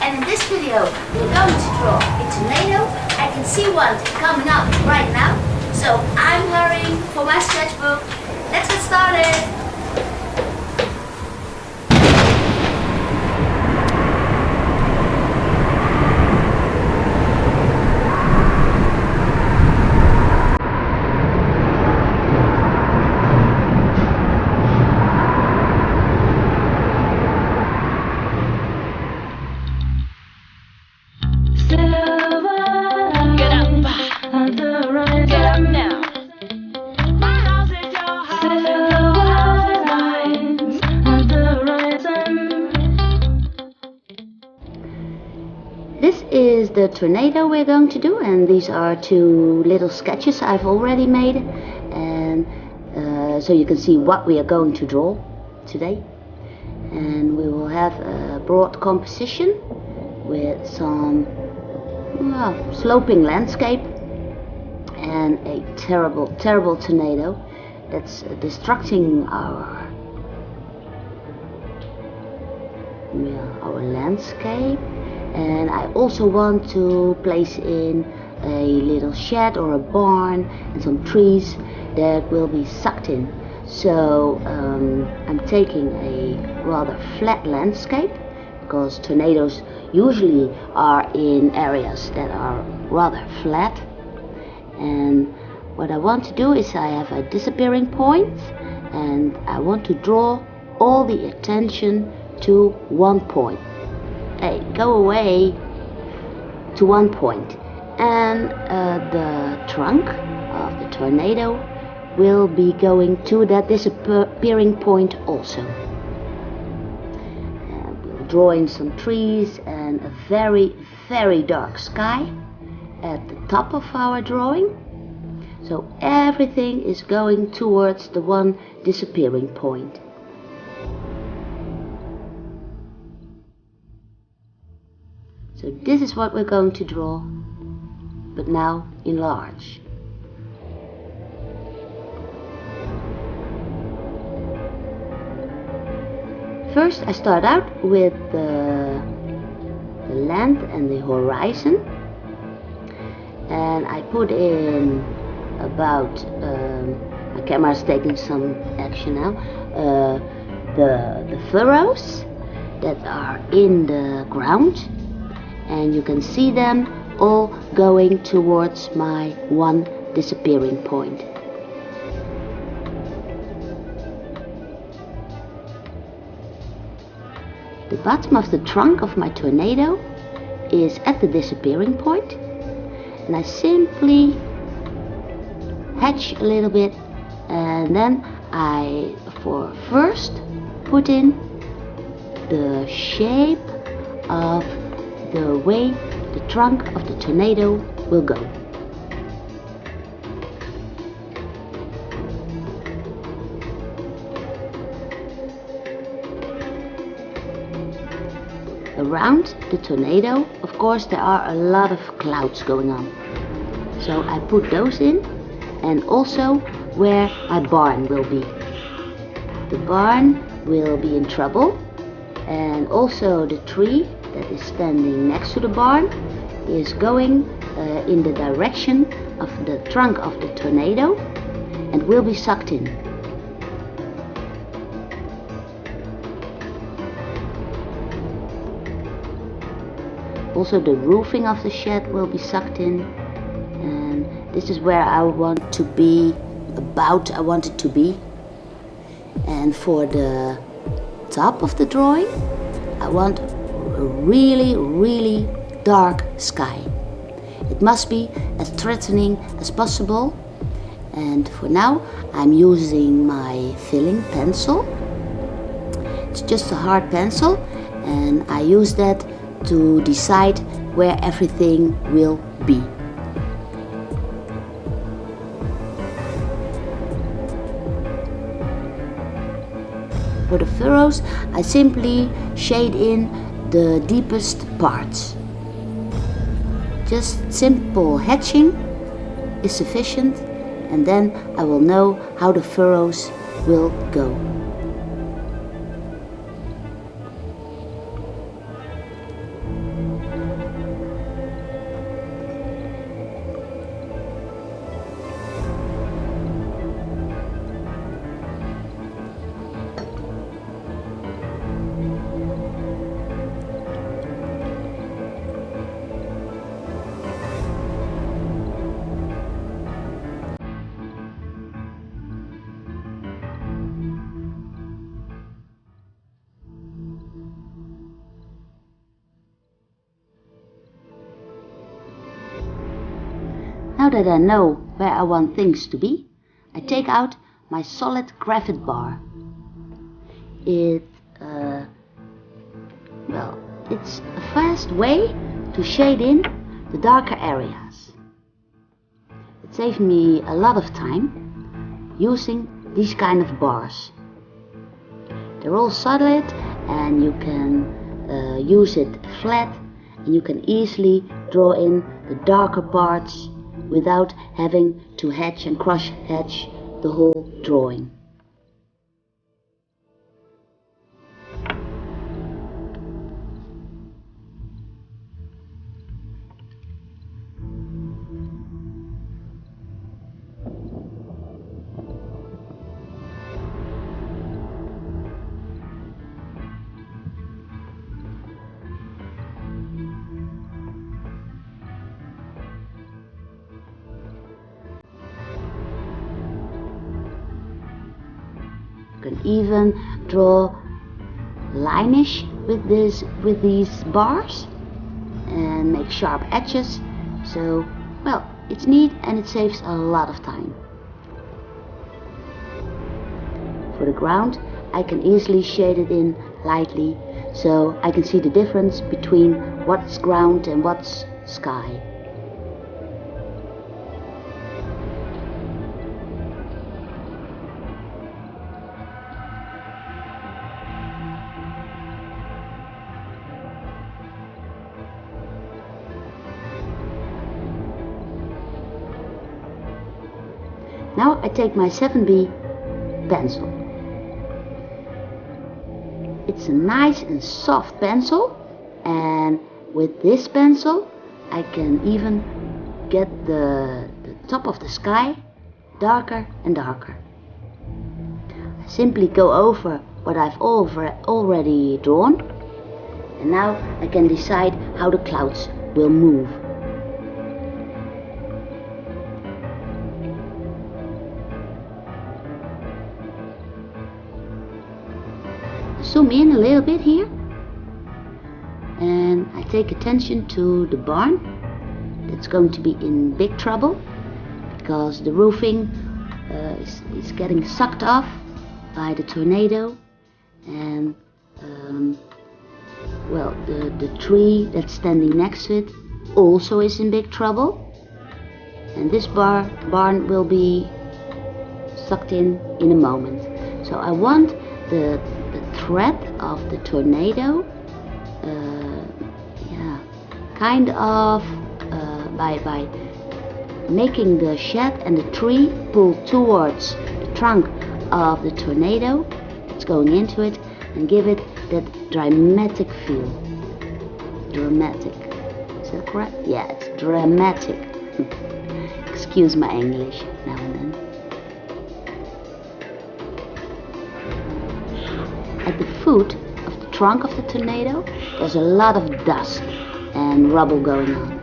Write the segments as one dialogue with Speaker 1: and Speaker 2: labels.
Speaker 1: and in this video we're going to draw a tornado. I can see one coming up right now, so I'm hurrying for my sketchbook. Let's get started. This is the tornado we're going to do, and these are two little sketches I've already made, and so you can see what we are going to draw today. And we will have a broad composition with some sloping landscape and a terrible tornado that's destructing our landscape. And I also want to place in a little shed or a barn and some trees that will be sucked in. So I'm taking a rather flat landscape, because tornadoes usually are in areas that are rather flat. And what I want to do is I have a disappearing point, and I want to draw all the attention to one point. Hey, go away to one point. And the trunk of the tornado will be going to that disappearing point also. We'll draw in some trees and a very dark sky at the top of our drawing. So everything is going towards the one disappearing point. So this is what we're going to draw, but now in large. First I start out with the land and the horizon, and I put in about, my camera is taking some action now, the furrows that are in the ground. And you can see them all going towards my one disappearing point. The bottom of the trunk of my tornado is at the disappearing point, and I simply hatch a little bit, and then I first put in the shape of the way the trunk of the tornado will go. Around the tornado, of course, there are a lot of clouds going on. So I put those in, and also where my barn will be. The barn will be in trouble, and also the tree that is standing next to the barn is going in the direction of the trunk of the tornado and will be sucked in. Also the roofing of the shed will be sucked in, and this is where I want to be, I want it to be. And for the top of the drawing, I want a really dark sky. It must be as threatening as possible, and for now I'm using my filling pencil. It's just a hard pencil, and I use that to decide where everything will be. For the furrows, I simply shade in the deepest parts. Just simple hatching is sufficient, and then I will know how the furrows will go. Now that I know where I want things to be, I take out my solid graphite bar. It's a fast way to shade in the darker areas. It saves me a lot of time using these kind of bars. They're all solid and you can use it flat, and you can easily draw in the darker parts without having to hatch and cross hatch the whole drawing. You can even draw line-ish with these bars and make sharp edges. So, well, it's neat and it saves a lot of time. For the ground, I can easily shade it in lightly, so I can see the difference between what's ground and what's sky. Now I take my 7B pencil. It's a nice and soft pencil, and with this pencil I can even get the top of the sky darker and darker. I simply go over what I've already drawn, and now I can decide how the clouds will move. Zoom in a little bit here, and I take attention to the barn. That's going to be in big trouble because the roofing is getting sucked off by the tornado, and well, the tree that's standing next to it also is in big trouble, and this barn will be sucked in a moment. So I want the threat of the tornado, kind of by making the shed and the tree pull towards the trunk of the tornado. It's going into it and give it that dramatic feel. Dramatic. Is that correct? Yeah, it's dramatic. Excuse my English now and then. At the foot of the trunk of the tornado, there's a lot of dust and rubble going on.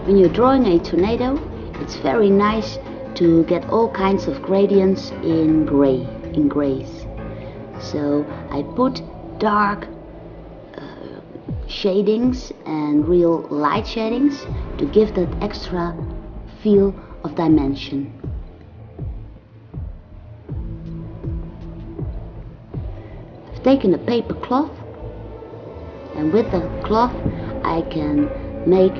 Speaker 1: When you're drawing a tornado, it's very nice to get all kinds of gradients in grays. So I put dark shadings and real light shadings to give that extra feel of dimension. I've taken a paper cloth, and with the cloth I can make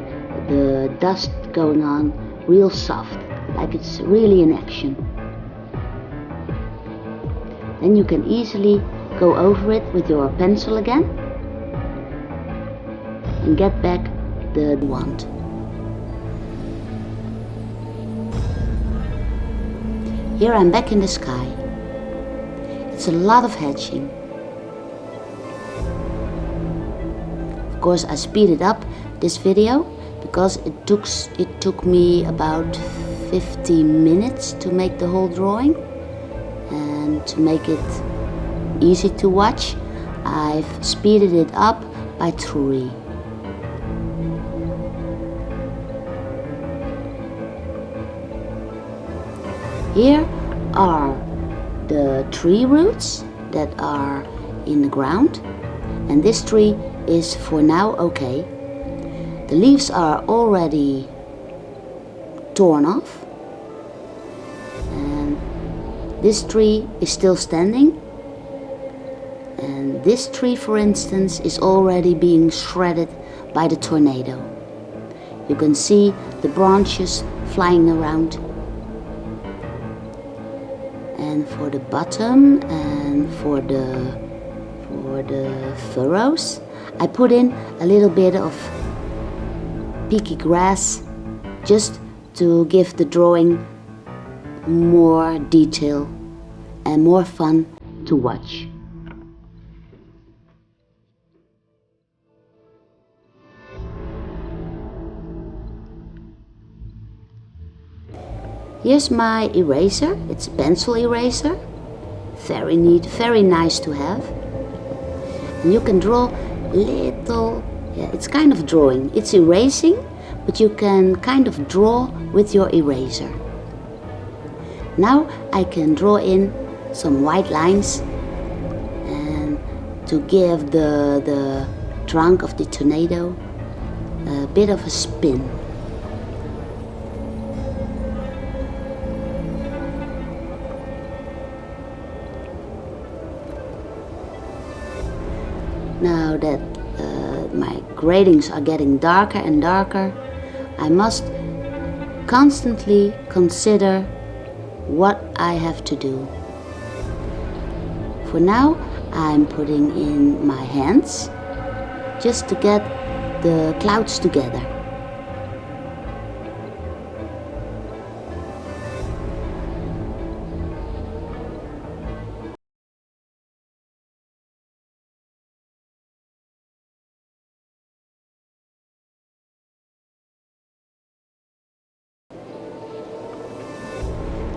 Speaker 1: the dust going on real soft, like it's really in action. Then you can easily go over it with your pencil again and get back the want. Here I'm back in the sky. It's a lot of hatching. Of course, I speeded up this video because it took me about 15 minutes to make the whole drawing, and to make it easy to watch, I've speeded it up by 3. Here are the tree roots that are in the ground, and this tree is for now okay. The leaves are already torn off, and this tree is still standing, and this tree, for instance, is already being shredded by the tornado. You can see the branches flying around. And for the bottom and for the furrows, I put in a little bit of peaky grass just to give the drawing more detail and more fun to watch. Here's my eraser. It's a pencil eraser. Very neat, very nice to have. And you can draw little, it's kind of drawing. It's erasing, but you can kind of draw with your eraser. Now I can draw in some white lines and to give the trunk of the tornado a bit of a spin. Now that my gradings are getting darker and darker, I must constantly consider what I have to do. For now, I'm putting in my hands just to get the clouds together.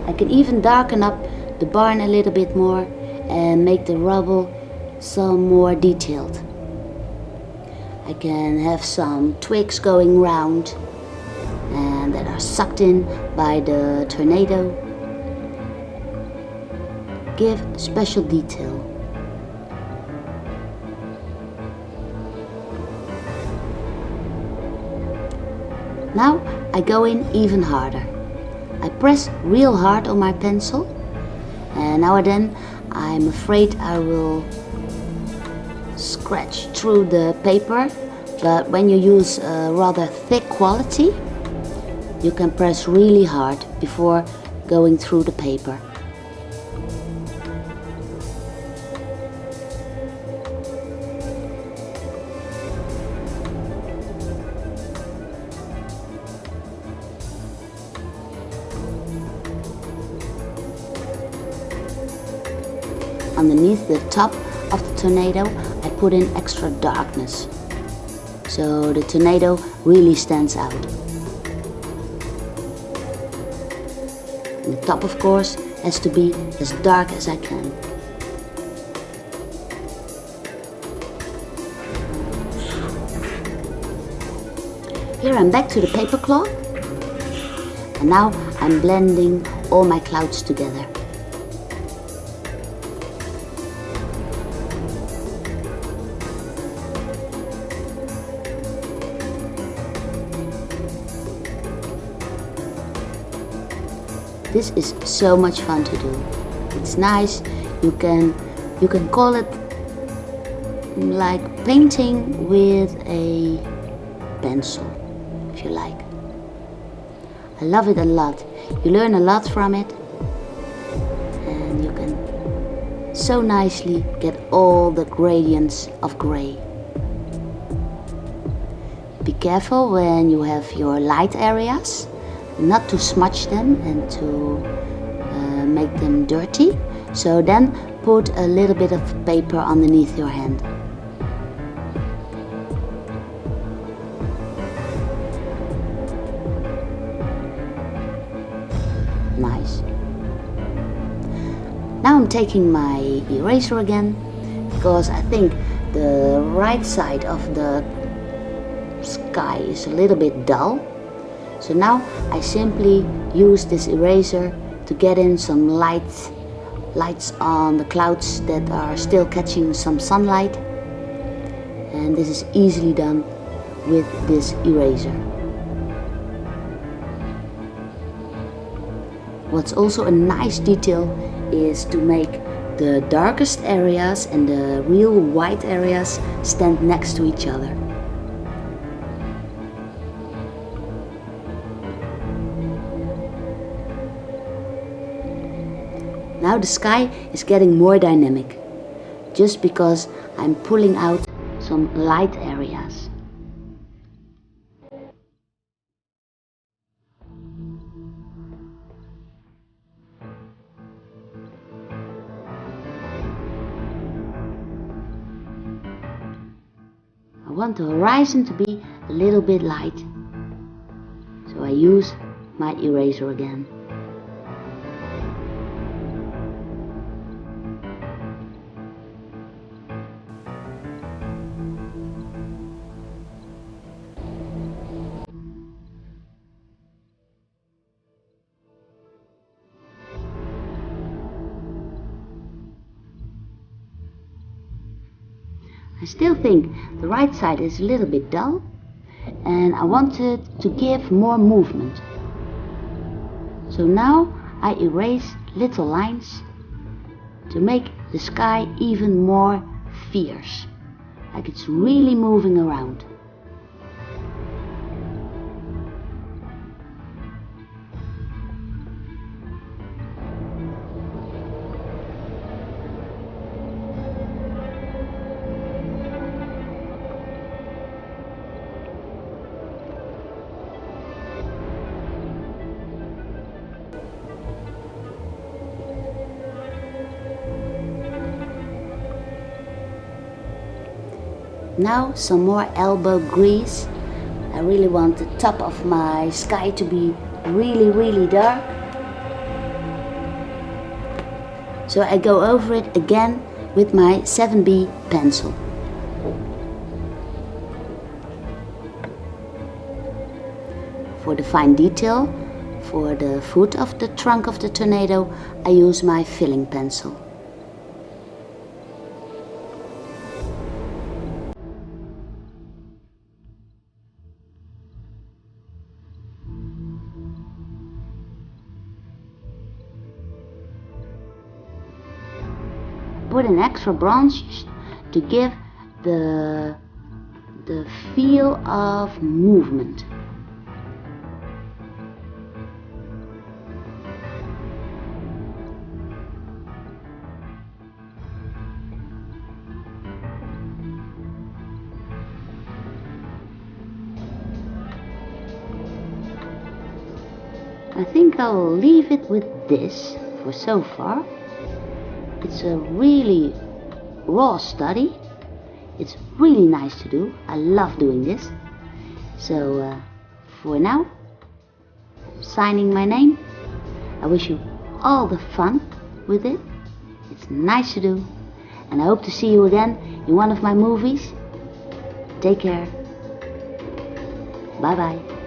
Speaker 1: I can even darken up the barn a little bit more and make the rubble some more detailed. I can have some twigs going round and that are sucked in by the tornado. Give special detail. Now I go in even harder. I press real hard on my pencil, and now and then I'm afraid I will scratch through the paper, but when you use a rather thick quality, you can press really hard before going through the paper. Underneath the top of the tornado, I put in extra darkness, so the tornado really stands out. And the top, of course, has to be as dark as I can. Here I'm back to the paper cloth, and now I'm blending all my clouds together. This is so much fun to do. It's nice. You can call it like painting with a pencil, if you like. I love it a lot. You learn a lot from it, and you can so nicely get all the gradients of gray. Be careful when you have your light areas, not to smudge them and to make them dirty. So then put a little bit of paper underneath your hand. Nice. Now I'm taking my eraser again, because I think the right side of the sky is a little bit dull. So now I simply use this eraser to get in some lights on the clouds that are still catching some sunlight, and this is easily done with this eraser. What's also a nice detail is to make the darkest areas and the real white areas stand next to each other. Now the sky is getting more dynamic, just because I'm pulling out some light areas. I want the horizon to be a little bit light, so I use my eraser again. I still think the right side is a little bit dull, and I wanted to give more movement. So now I erase little lines to make the sky even more fierce, like it's really moving around. Now some more elbow grease. I really want the top of my sky to be really dark. So I go over it again with my 7B pencil. For the fine detail, for the foot of the trunk of the tornado, I use my filling pencil. Put an extra bronze to give the feel of movement. I think I'll leave it with this for so far. It's a really raw study. It's really nice to do. I love doing this. So for now, I'm signing my name. I wish you all the fun with it. It's nice to do. And I hope to see you again in one of my movies. Take care. Bye bye.